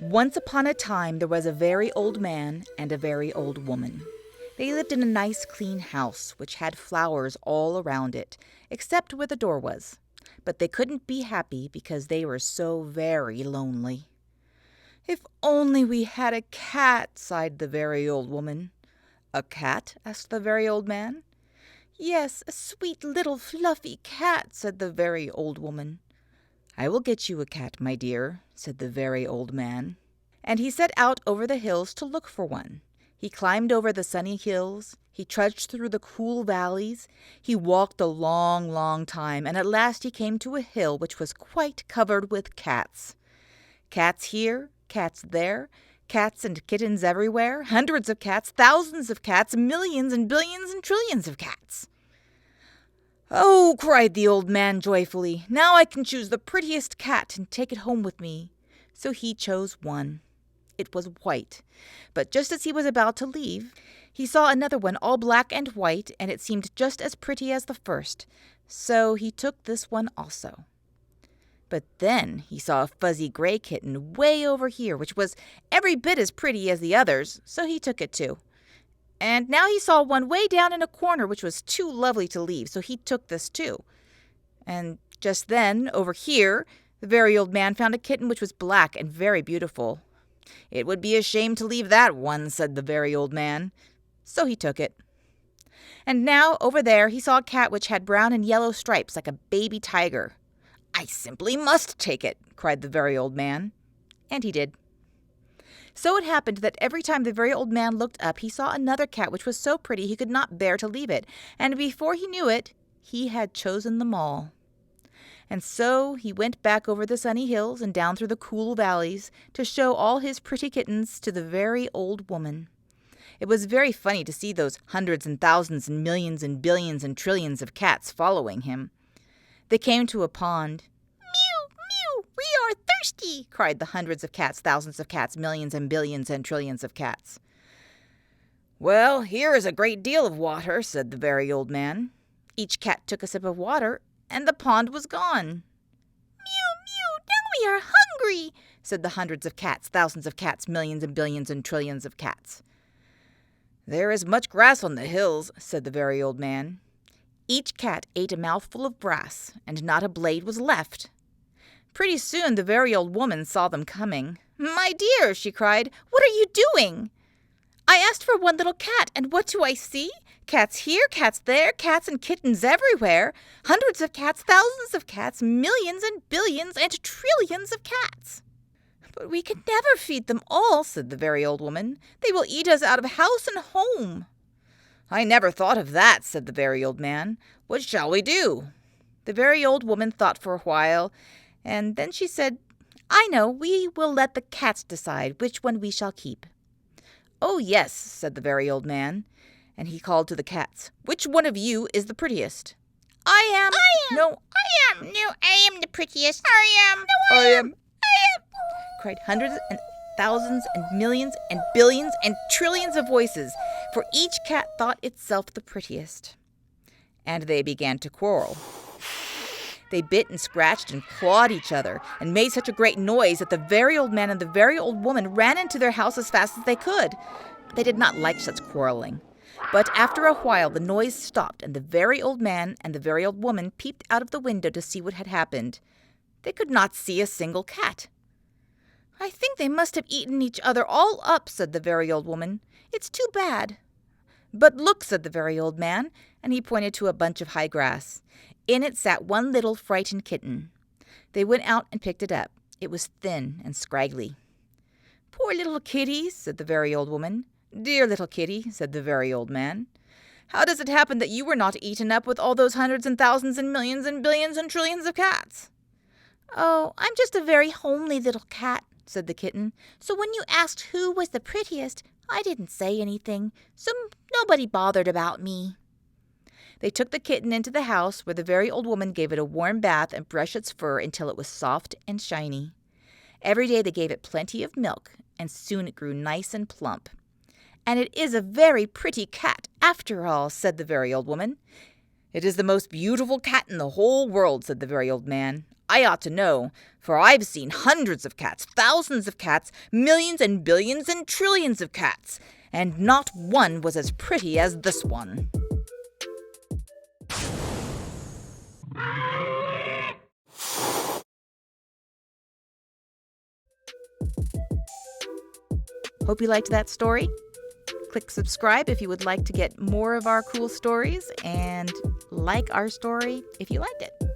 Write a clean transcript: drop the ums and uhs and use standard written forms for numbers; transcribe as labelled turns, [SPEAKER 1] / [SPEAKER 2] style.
[SPEAKER 1] Once upon a time there was a very old man and a very old woman. They lived in a nice clean house which had flowers all around it, except where the door was. But they couldn't be happy because they were so very lonely. "If only we had a cat," sighed the very old woman. "A cat?" asked the very old man. "Yes, a sweet little fluffy cat," said the very old woman. "I will get you a cat, my dear," said the very old man. And he set out over the hills to look for one. He climbed over the sunny hills, he trudged through the cool valleys, he walked a long, long time, and at last he came to a hill which was quite covered with cats. Cats here, cats there, cats and kittens everywhere, hundreds of cats, thousands of cats, millions and billions and trillions of cats. "Oh," cried the old man joyfully, "now I can choose the prettiest cat and take it home with me." So he chose one. It was white, but just as he was about to leave, he saw another one all black and white, and it seemed just as pretty as the first, so he took this one also. But then he saw a fuzzy gray kitten way over here, which was every bit as pretty as the others, so he took it too. And now he saw one way down in a corner which was too lovely to leave, so he took this too. And just then, over here, the very old man found a kitten which was black and very beautiful. "It would be a shame to leave that one," said the very old man. So he took it. And now, over there, he saw a cat which had brown and yellow stripes like a baby tiger. "I simply must take it," cried the very old man. And he did. So it happened that every time the very old man looked up, he saw another cat which was so pretty he could not bear to leave it, and before he knew it, he had chosen them all. And so he went back over the sunny hills and down through the cool valleys to show all his pretty kittens to the very old woman. It was very funny to see those hundreds and thousands and millions and billions and trillions of cats following him. They came to a pond. "Mew, mew, we are thirsty," cried the hundreds of cats, thousands of cats, millions and billions and trillions of cats. "Well, here is a great deal of water," said the very old man. Each cat took a sip of water, and the pond was gone. "Mew, mew, now we are hungry," said the hundreds of cats, thousands of cats, millions and billions and trillions of cats. "There is much grass on the hills," said the very old man. Each cat ate a mouthful of grass, and not a blade was left. Pretty soon the very old woman saw them coming. "My dear," she cried, "what are you doing? I asked for one little cat, and what do I see? Cats here, cats there, cats and kittens everywhere. Hundreds of cats, thousands of cats, millions and billions and trillions of cats." "But we can never feed them all," said the very old woman. "They will eat us out of house and home." "I never thought of that," said the very old man. "What shall we do?" The very old woman thought for a while, and then she said, "I know, we will let the cats decide which one we shall keep." "Oh, yes," said the very old man, and he called to the cats, "Which one of you is the prettiest?" "I am." "No,
[SPEAKER 2] I am. No, I am the prettiest. I am. No,
[SPEAKER 1] I am," cried hundreds and thousands and millions and billions and trillions of voices, for each cat thought itself the prettiest. And they began to quarrel. They bit and scratched and clawed each other and made such a great noise that the very old man and the very old woman ran into their house as fast as they could. They did not like such quarreling. But after a while the noise stopped, and the very old man and the very old woman peeped out of the window to see what had happened. They could not see a single cat. "I think they must have eaten each other all up," said the very old woman. "It's too bad." "But look," said the very old man, and he pointed to a bunch of high grass. In it sat one little frightened kitten. They went out and picked it up. It was thin and scraggly. "Poor little kitty," said the very old woman. "Dear little kitty," said the very old man. "How does it happen that you were not eaten up with all those hundreds and thousands and millions and billions and trillions of cats?" "Oh, I'm just a very homely little cat," said the kitten. "So when you asked who was the prettiest, I didn't say anything, so nobody bothered about me." They took the kitten into the house, where the very old woman gave it a warm bath and brushed its fur until it was soft and shiny. Every day they gave it plenty of milk, and soon it grew nice and plump. "And it is a very pretty cat, after all," said the very old woman. "It is the most beautiful cat in the whole world," said the very old man. I ought to know, for I've seen hundreds of cats, thousands of cats, millions and billions and trillions of cats, and not one was as pretty as this one. Hope you liked that story. Click subscribe if you would like to get more of our cool stories, and like our story if you liked it.